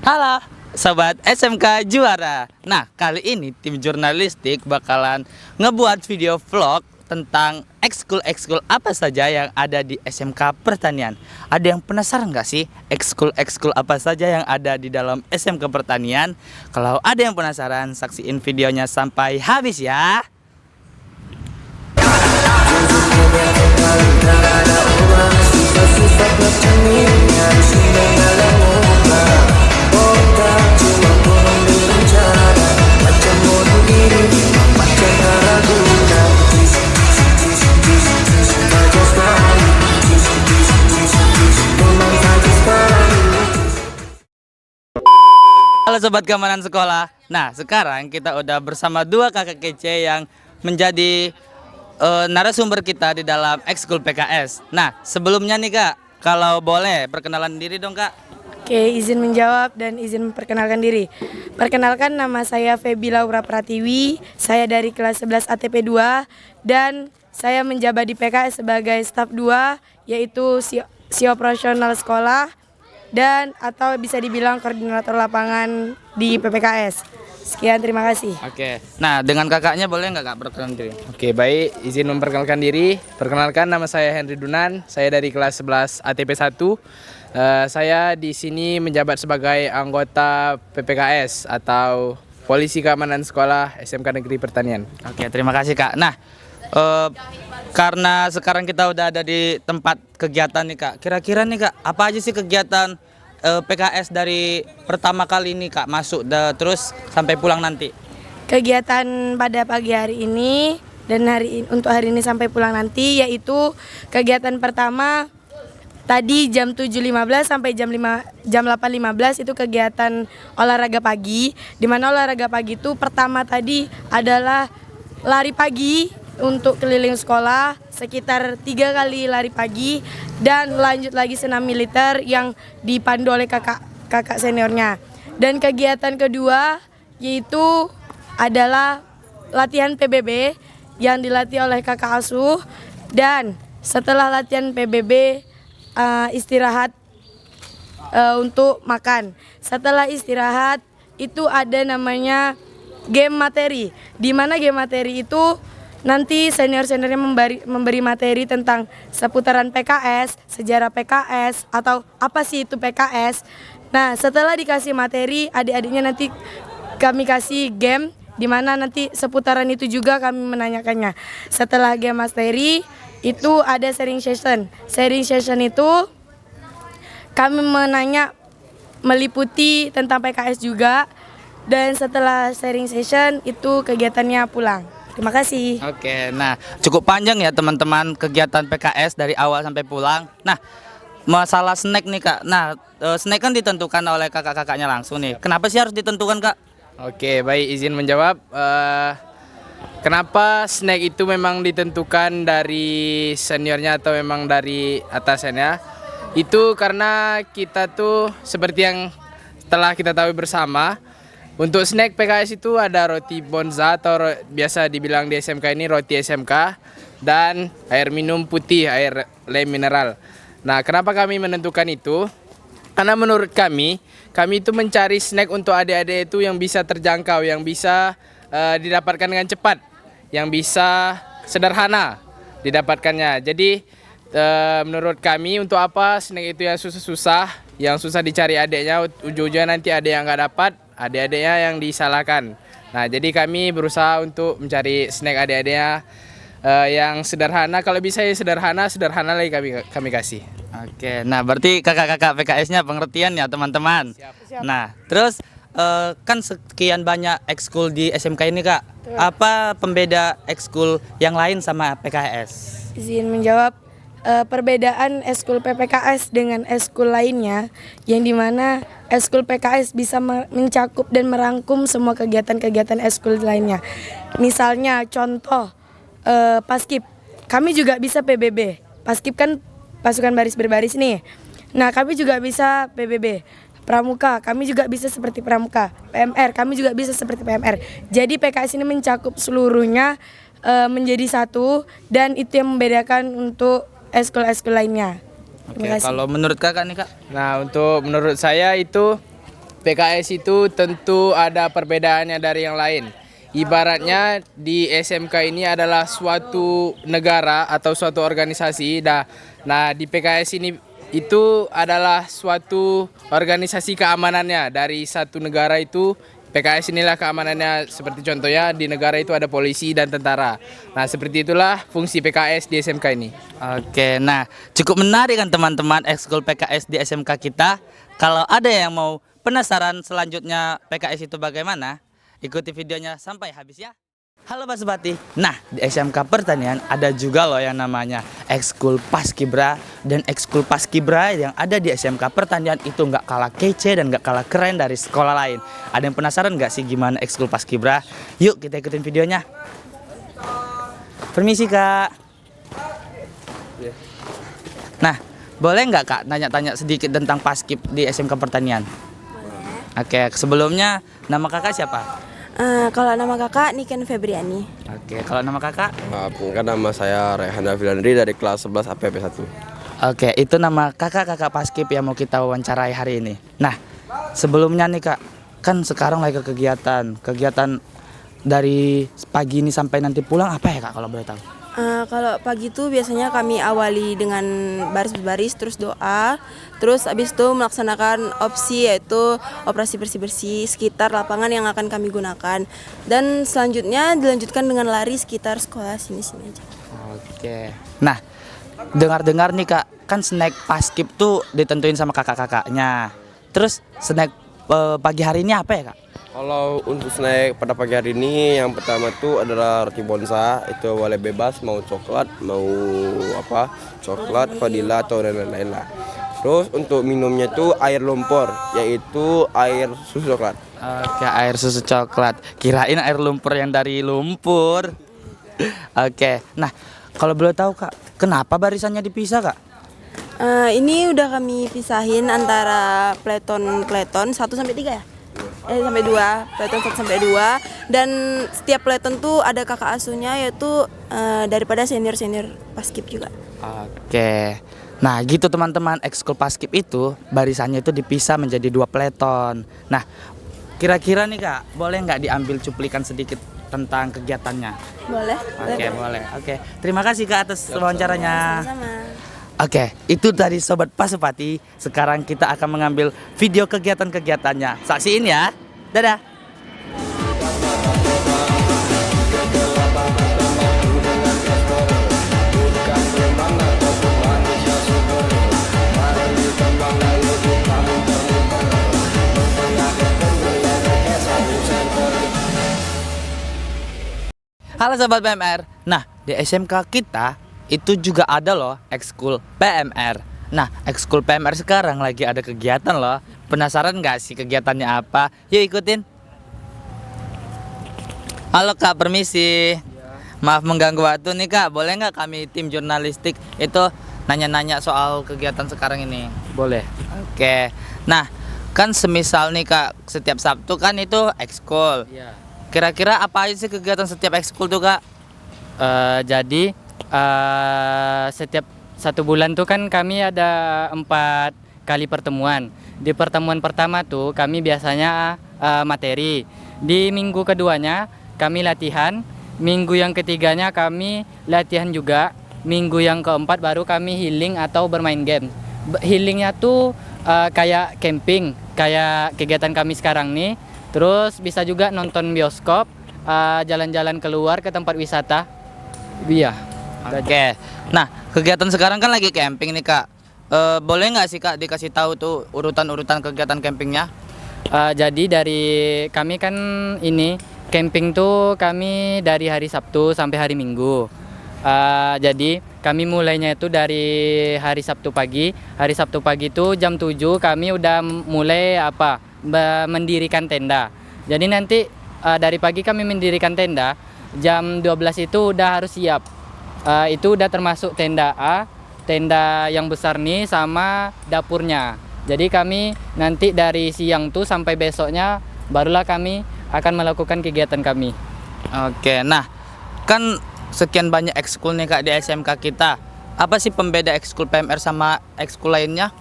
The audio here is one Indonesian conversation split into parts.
Halo Sobat SMK Juara. Nah, kali ini tim jurnalistik bakalan ngebuat video vlog tentang ekskul apa saja yang ada di SMK Pertanian. Ada yang penasaran nggak sih ekskul apa saja yang ada di dalam SMK Pertanian? Kalau ada yang penasaran, saksiin videonya sampai habis ya. Halo Sobat Keamanan Sekolah. Nah, sekarang kita udah bersama dua kakak kece yang menjadi narasumber kita di dalam ekskul PKS. Nah, sebelumnya nih Kak, kalau boleh perkenalan diri dong Kak. Oke, izin menjawab dan izin memperkenalkan diri. Perkenalkan, nama saya Febi Laura Pratiwi. Saya dari kelas 11 ATP 2 dan saya menjabat di PKS sebagai staf 2, yaitu si operasional sekolah dan atau bisa dibilang koordinator lapangan di PPKS. Sekian, terima kasih. Oke. Nah, dengan kakaknya boleh nggak Kak perkenalan diri? Oke, baik, izin memperkenalkan diri. Perkenalkan, nama saya Henry Dunan. Saya dari kelas 11 ATP 1. Saya di sini menjabat sebagai anggota PPKS atau Polisi Keamanan Sekolah SMK Negeri Pertanian. Oke, terima kasih Kak. Nah, karena sekarang kita udah ada di tempat kegiatan nih Kak. Kira-kira nih Kak, apa aja sih kegiatan PKS dari pertama kali ini Kak masuk terus sampai pulang nanti? Kegiatan pada pagi hari ini dan untuk hari ini sampai pulang nanti, yaitu kegiatan pertama tadi jam 7.15 sampai jam 8.15 itu kegiatan olahraga pagi, di mana olahraga pagi itu pertama tadi adalah lari pagi untuk keliling sekolah sekitar 3 kali lari pagi, dan lanjut lagi senam militer yang dipandu oleh kakak seniornya. Dan kegiatan kedua yaitu adalah latihan PBB yang dilatih oleh kakak asuh, dan setelah latihan PBB istirahat untuk makan. Setelah istirahat itu ada namanya game materi, di mana game materi itu nanti senior-seniornya memberi materi tentang seputaran PKS, sejarah PKS, atau apa sih itu PKS. Nah, setelah dikasih materi, adik-adiknya nanti kami kasih game, di mana nanti seputaran itu juga kami menanyakannya. Setelah game materi, itu ada sharing session. Sharing session itu kami menanya meliputi tentang PKS juga. Dan setelah sharing session, itu kegiatannya pulang. Terima kasih. Oke, nah cukup panjang ya teman-teman kegiatan PKS dari awal sampai pulang. Nah, masalah snack nih Kak. Nah, snack kan ditentukan oleh kakak-kakaknya langsung nih. Kenapa sih harus ditentukan Kak? Oke, baik, izin menjawab. Kenapa snack itu memang ditentukan dari seniornya atau memang dari atasannya? Itu karena kita tuh seperti yang telah kita tahu bersama, untuk snack PKS itu ada roti bonza atau biasa dibilang di SMK ini roti SMK, dan air minum putih, air lem mineral. Nah, kenapa kami menentukan itu? Karena menurut kami itu mencari snack untuk adik-adik itu yang bisa terjangkau, yang bisa didapatkan dengan cepat, yang bisa sederhana didapatkannya. Jadi menurut kami, untuk apa snack itu yang susah-susah, yang susah dicari adiknya, ujung-ujungnya nanti ada yang nggak dapat, adik-adiknya yang disalahkan. Nah, jadi kami berusaha untuk mencari snack adik-adiknya yang sederhana. Kalau bisa ya sederhana lagi kami kasih. Oke, nah berarti kakak-kakak PKS-nya pengertian ya teman-teman. Siap. Nah, terus kan sekian banyak ekskul di SMK ini Kak. Apa pembeda ekskul yang lain sama PKS? Izin menjawab. Perbedaan ekskul PPKS dengan ekskul lainnya, yang dimana ekskul PKS bisa mencakup dan merangkum semua kegiatan-kegiatan ekskul lainnya. Misalnya contoh Paskib, kami juga bisa PBB. Paskib kan pasukan baris berbaris nih. Nah, kami juga bisa PBB. Pramuka, kami juga bisa seperti Pramuka. PMR, kami juga bisa seperti PMR. Jadi PKS ini mencakup seluruhnya menjadi satu, dan itu yang membedakan untuk ekskul-ekskul lainnya. Oke, kalau menurut kakak nih Kak? Nah, untuk menurut saya itu PKS itu tentu ada perbedaannya dari yang lain. Ibaratnya di SMK ini adalah suatu negara atau suatu organisasi. Nah, di PKS ini itu adalah suatu organisasi keamanannya dari satu negara itu. PKS inilah keamanannya, seperti contohnya di negara itu ada polisi dan tentara. Nah, seperti itulah fungsi PKS di SMK ini. Oke, nah cukup menarik kan teman-teman ekskul PKS di SMK kita. Kalau ada yang mau penasaran selanjutnya PKS itu bagaimana, ikuti videonya sampai habis ya. Halo Pak Subati. Nah, di SMK Pertanian ada juga loh yang namanya ekskul Paskibra, dan ekskul Paskibra yang ada di SMK Pertanian itu nggak kalah kece dan nggak kalah keren dari sekolah lain. Ada yang penasaran nggak sih gimana ekskul Paskibra? Yuk kita ikutin videonya. Permisi Kak. Nah, boleh nggak Kak tanya-tanya sedikit tentang Paskib di SMK Pertanian? Oke, sebelumnya nama Kakak siapa? Kalau nama kakak Niken Febriani. Oke, kalau nama Kakak? Kan nama saya Rehan Davilandri dari kelas 11 APP 1. Oke, itu nama kakak-kakak Paskib yang mau kita wawancarai hari ini. Nah, sebelumnya nih Kak, kan sekarang lagi kegiatan dari pagi ini sampai nanti pulang apa ya Kak kalau boleh tahu? Kalau pagi itu biasanya kami awali dengan baris-baris terus doa, terus habis itu melaksanakan opsi yaitu operasi bersih-bersih sekitar lapangan yang akan kami gunakan, dan selanjutnya dilanjutkan dengan lari sekitar sekolah sini-sini aja. Oke. Nah, dengar-dengar nih Kak, kan snack Paskib tuh ditentuin sama kakak-kakaknya. Terus snack pagi hari ini apa ya Kak? Kalau untuk snack pada pagi hari ini yang pertama itu adalah roti bonsa, itu boleh bebas mau coklat, mau coklat, vanila atau dan lain-lain lah. Terus untuk minumnya itu air lumpur, yaitu air susu coklat. Oke, air susu coklat. Kirain air lumpur yang dari lumpur. Oke. Nah, kalau boleh tahu Kak, kenapa barisannya dipisah Kak? Ini udah kami pisahin antara peleton 1 sampai 3 ya? Sampai 2, peleton 1 sampai 2, dan setiap peleton tuh ada kakak asuhnya yaitu daripada senior-senior Paskib juga. Oke. Nah, gitu teman-teman, ekskul Paskib itu barisannya itu dipisah menjadi 2 peleton. Nah, kira-kira nih Kak, boleh nggak diambil cuplikan sedikit tentang kegiatannya? Boleh? Oke, boleh. Oke. Terima kasih Kak atas wawancaranya. Sama-sama. Oke, itu dari Sobat Pasupati. Sekarang kita akan mengambil video kegiatan-kegiatannya. Saksiin ya. Dadah. Halo Sobat PMR. Nah, di SMK kita itu juga ada loh ekskul PMR. Nah, ekskul PMR sekarang lagi ada kegiatan loh. Penasaran nggak sih kegiatannya apa? Yuk ikutin. Halo Kak, permisi. Maaf mengganggu waktu nih Kak. Boleh nggak kami tim jurnalistik itu nanya-nanya soal kegiatan sekarang ini? Boleh. Oke. Nah, kan semisal nih Kak, setiap Sabtu kan itu ekskul. Kira-kira apa aja sih kegiatan setiap ekskul tuh Kak? Jadi setiap 1 bulan tuh kan kami ada 4 kali pertemuan. Di pertemuan pertama tuh kami biasanya materi. Di minggu keduanya kami latihan. Minggu yang ketiganya kami latihan juga. Minggu yang keempat baru kami healing atau bermain game. Healingnya tuh kayak camping, kayak kegiatan kami sekarang nih. Terus bisa juga nonton bioskop, jalan-jalan keluar ke tempat wisata. Iya. Oke. Nah, kegiatan sekarang kan lagi camping nih Kak. Boleh nggak sih Kak dikasih tahu tuh urutan-urutan kegiatan campingnya? Jadi dari kami kan ini camping tuh kami dari hari Sabtu sampai hari Minggu. Jadi kami mulainya itu dari hari Sabtu pagi. Hari Sabtu pagi itu jam 7 kami udah mulai mendirikan tenda. Jadi nanti dari pagi kami mendirikan tenda. Jam 12 itu udah harus siap. Itu udah termasuk tenda A, tenda yang besar nih sama dapurnya. Jadi kami nanti dari siang tuh sampai besoknya barulah kami akan melakukan kegiatan kami. Oke. Nah, kan sekian banyak ekskul nih Kak di SMK kita. Apa sih pembeda ekskul PMR sama ekskul lainnya?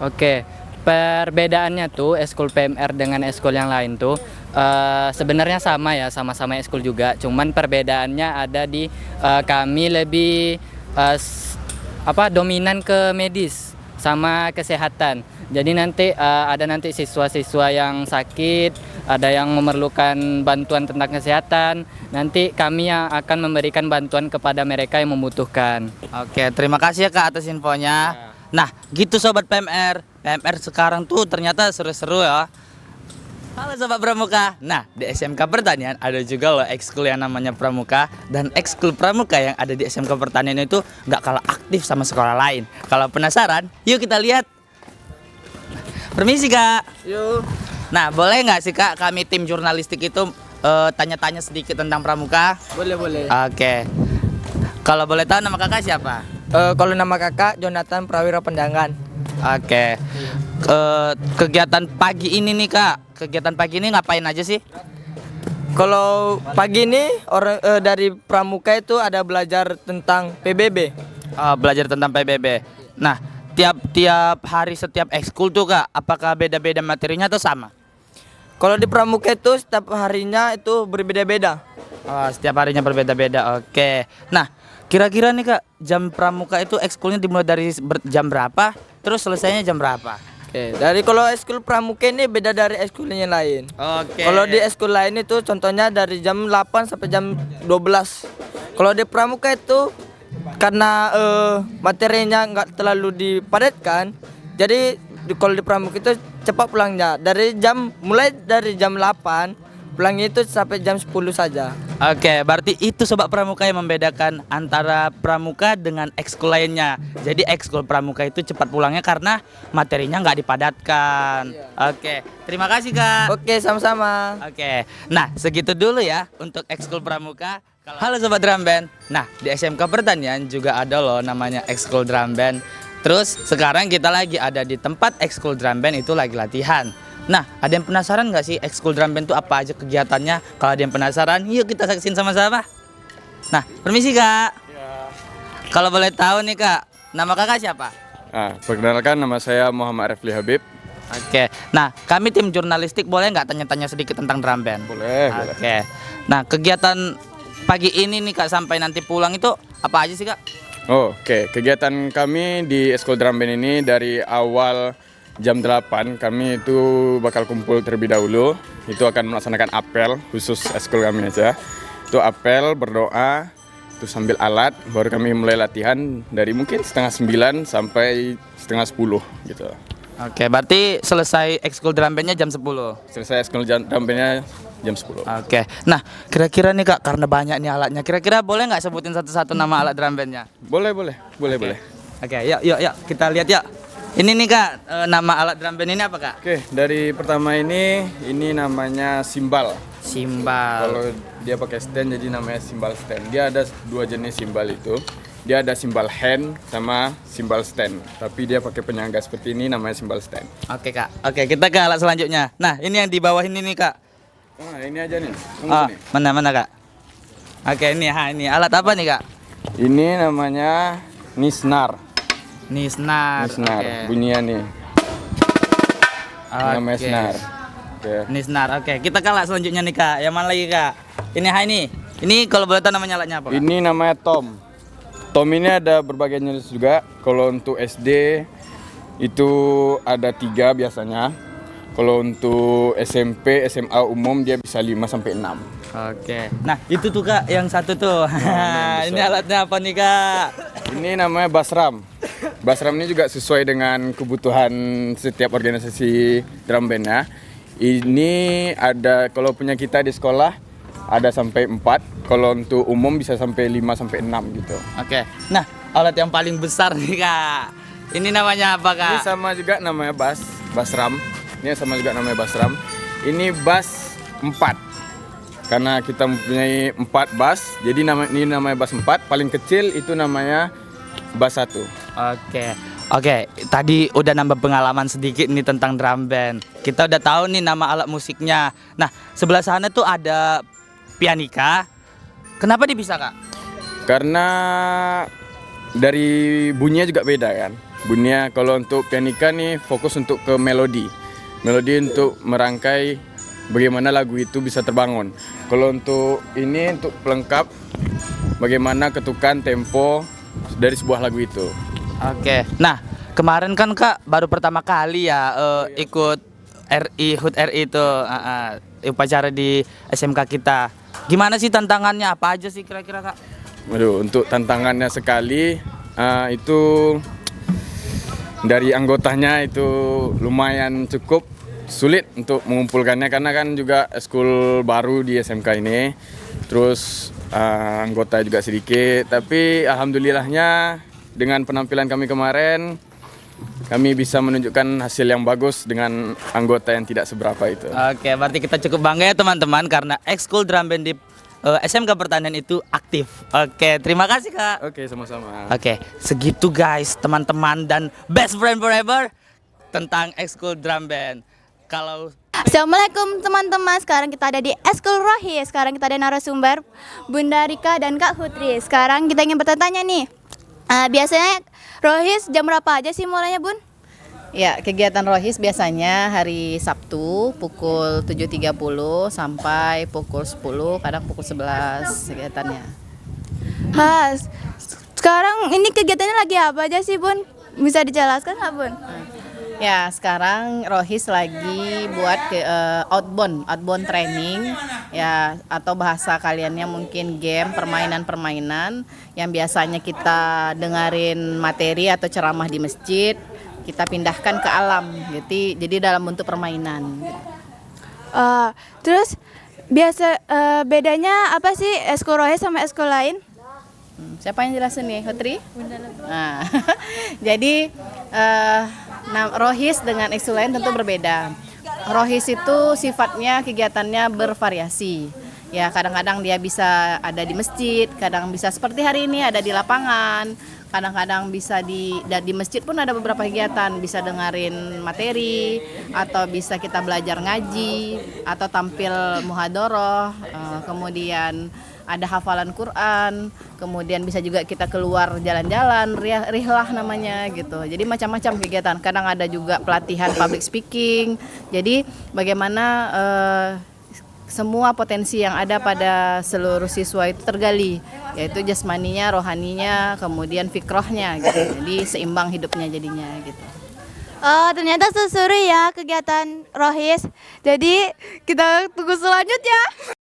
Oke. Perbedaannya tuh eskul PMR dengan eskul yang lain tuh sebenarnya sama ya, sama-sama eskul juga. Cuman perbedaannya ada di kami lebih dominan ke medis sama kesehatan. Jadi nanti ada nanti siswa-siswa yang sakit, ada yang memerlukan bantuan tentang kesehatan. Nanti kami yang akan memberikan bantuan kepada mereka yang membutuhkan. Oke, terima kasih ya Kak atas infonya. Nah, gitu sobat PMR. PMR sekarang tuh ternyata seru-seru ya. Halo sobat Pramuka. Nah, di SMK Pertanian ada juga loh ekskul yang namanya Pramuka, dan ekskul Pramuka yang ada di SMK Pertanian itu nggak kalah aktif sama sekolah lain. Kalau penasaran, yuk kita lihat. Permisi Kak. Yuk. Nah, boleh nggak sih Kak kami tim jurnalistik itu tanya-tanya sedikit tentang Pramuka? Boleh. Oke. Kalau boleh tahu nama Kakak siapa? Kalau nama kakak Jonathan Prawira Pendangan. Oke. Kegiatan pagi ini nih Kak, kegiatan pagi ini ngapain aja sih? Kalau pagi ini dari Pramuka itu ada belajar tentang PBB. Belajar tentang PBB. Nah, tiap hari setiap ekskul tuh Kak, apakah beda-beda materinya atau sama? Kalau di Pramuka itu setiap harinya itu berbeda-beda. Setiap harinya berbeda-beda. Oke. Nah, kira-kira nih Kak, jam Pramuka itu ekskulnya dimulai dari jam berapa? Terus selesainya jam berapa? Oke, dari kalau eskul Pramuka ini beda dari eskul yang lain. Oke. Kalau di eskul lain itu contohnya dari jam 8 sampai jam 12. Kalau di Pramuka itu karena materinya nggak terlalu dipadatkan, jadi kalau di Pramuka itu cepat pulangnya. Mulai dari jam 8 pulangnya itu sampai jam 10 saja. Oke, berarti itu sobat Pramuka yang membedakan antara Pramuka dengan ekskul lainnya. Jadi ekskul Pramuka itu cepat pulangnya karena materinya nggak dipadatkan. Oke, terima kasih Kak. Oke, sama-sama. Oke, nah segitu dulu ya untuk ekskul Pramuka. Halo sobat drum band. Nah, di SMK Pertanian juga ada loh namanya ekskul drum band. Terus sekarang kita lagi ada di tempat ekskul drum band itu lagi latihan. Nah, ada yang penasaran nggak sih ekskul drum band itu apa aja kegiatannya? Kalau ada yang penasaran, yuk kita saksiin sama-sama. Nah, permisi Kak. Kalau boleh tahu nih Kak, nama Kakak siapa? Perkenalkan, nama saya Muhammad Refli Habib. Oke, nah kami tim jurnalistik boleh nggak tanya-tanya sedikit tentang drum band? Boleh. Oke, nah kegiatan pagi ini nih Kak sampai nanti pulang itu apa aja sih Kak? Oke, kegiatan kami di Eskul Drum Band ini dari awal jam 8 kami itu bakal kumpul terlebih dahulu. Itu akan melaksanakan apel khusus eskul kami aja. Itu apel, berdoa, itu sambil alat, baru kami mulai latihan dari mungkin setengah 9 sampai setengah 10 gitu. Oke, berarti selesai ekskul drum bandnya jam 10. Selesai eskul drum bandnya jam 10. Oke, nah kira-kira nih Kak, karena banyak nih alatnya, kira-kira boleh nggak sebutin satu-satu nama alat drum bandnya? Boleh. Oke, yuk kita lihat yuk. Ini nih Kak, nama alat drum band ini apa Kak? Oke, dari pertama ini namanya simbal. Simbal. Kalau dia pakai stand jadi namanya simbal stand. Dia ada dua jenis simbal itu. Dia ada simbal hand sama simbal stand. Tapi dia pakai penyangga seperti ini namanya simbal stand. Oke Kak. Oke, kita ke alat selanjutnya. Nah, ini yang di bawah ini nih Kak. Ini aja nih. Mana Kak? Oke, ini alat apa nih Kak? Ini namanya nisnar. Nisnar. Oke. Bunyinya nih. Namanya Oke. senar. Oke. Nisnar. Oke, kita ke alat selanjutnya nih Kak. Yang mana lagi Kak? Ini. Ini kalau boleh tahu namanya alatnya apa Kak? Ini namanya tom. Tom ini ada berbagai jenis juga. Kalau untuk SD itu ada 3 biasanya. Kalau untuk SMP, SMA umum dia bisa 5 sampai 6. Oke. Nah, itu tuh Kak, yang satu tuh. Ini alatnya apa nih Kak? Ini namanya basram. Basram ini juga sesuai dengan kebutuhan setiap organisasi drum band ya. Ini ada kalau punya kita di sekolah ada sampai 4. Kalau untuk umum bisa sampai 5 sampai 6 gitu. Oke. Nah, alat yang paling besar nih Kak. Ini namanya apa Kak? Ini sama juga namanya basram. Ini sama juga namanya basram. Ini bass 4. Karena kita mempunyai 4 bass, jadi ini namanya bass 4. Paling kecil itu namanya bass 1. Oke, tadi udah nambah pengalaman sedikit nih tentang drum band. Kita udah tahu nih nama alat musiknya. Nah, sebelah sana tuh ada pianika. Kenapa dia bisa Kak? Karena dari bunyinya juga beda kan. bunyinya. Kalau untuk pianika nih fokus untuk ke melodi. Melodi untuk merangkai bagaimana lagu itu bisa terbangun. Kalau untuk ini untuk pelengkap bagaimana ketukan tempo dari sebuah lagu itu. Oke. Nah, kemarin kan Kak baru pertama kali ya ikut HUT RI itu upacara di SMK kita. Gimana sih tantangannya? Apa aja sih kira-kira Kak? Waduh, untuk tantangannya sekali itu dari anggotanya itu lumayan cukup sulit untuk mengumpulkannya karena kan juga eskul baru di SMK ini. Terus anggota juga sedikit, tapi alhamdulillahnya dengan penampilan kami kemarin kami bisa menunjukkan hasil yang bagus dengan anggota yang tidak seberapa itu. Oke, berarti kita cukup bangga ya teman-teman karena ekskul drum band di SMK Pertanian itu aktif. Oke, terima kasih Kak. Oke, sama-sama. Oke, segitu guys teman-teman dan best friend forever tentang ekskul drum band. Kalau Assalamualaikum teman-teman, sekarang kita ada di Eskul Rohis. Sekarang kita ada narasumber Bunda Rika dan Kak Hutri. Sekarang kita ingin bertanya nih, biasanya Rohis jam berapa aja sih mulainya Bun? Ya, kegiatan Rohis biasanya hari Sabtu pukul 7.30 sampai pukul 10, kadang pukul 11 kegiatannya. Sekarang ini kegiatannya lagi apa aja sih Bun? Bisa dijelaskan nggak Bun? Ya, sekarang Rohis lagi buat outbound training ya, atau bahasa kaliannya mungkin game, permainan-permainan yang biasanya kita dengerin materi atau ceramah di masjid, kita pindahkan ke alam. Jadi dalam bentuk permainan. Terus biasa bedanya apa sih eskul Rohis sama eskul lain? Siapa yang jelasin nih, Hutri? Nah, jadi Rohis dengan ekskul lain tentu berbeda. Rohis itu sifatnya kegiatannya bervariasi. Ya, kadang-kadang dia bisa ada di masjid, kadang bisa seperti hari ini ada di lapangan, kadang-kadang bisa di masjid pun ada beberapa kegiatan, bisa dengerin materi atau bisa kita belajar ngaji atau tampil muhadoroh, kemudian ada hafalan Quran, kemudian bisa juga kita keluar jalan-jalan, rihlah namanya gitu. Jadi macam-macam kegiatan. Kadang ada juga pelatihan public speaking. Jadi bagaimana semua potensi yang ada pada seluruh siswa itu tergali, yaitu jasmaninya, rohaninya, kemudian fikrohnya gitu. Jadi seimbang hidupnya jadinya gitu. Oh, ternyata seseru ya kegiatan Rohis. Jadi kita tunggu selanjutnya.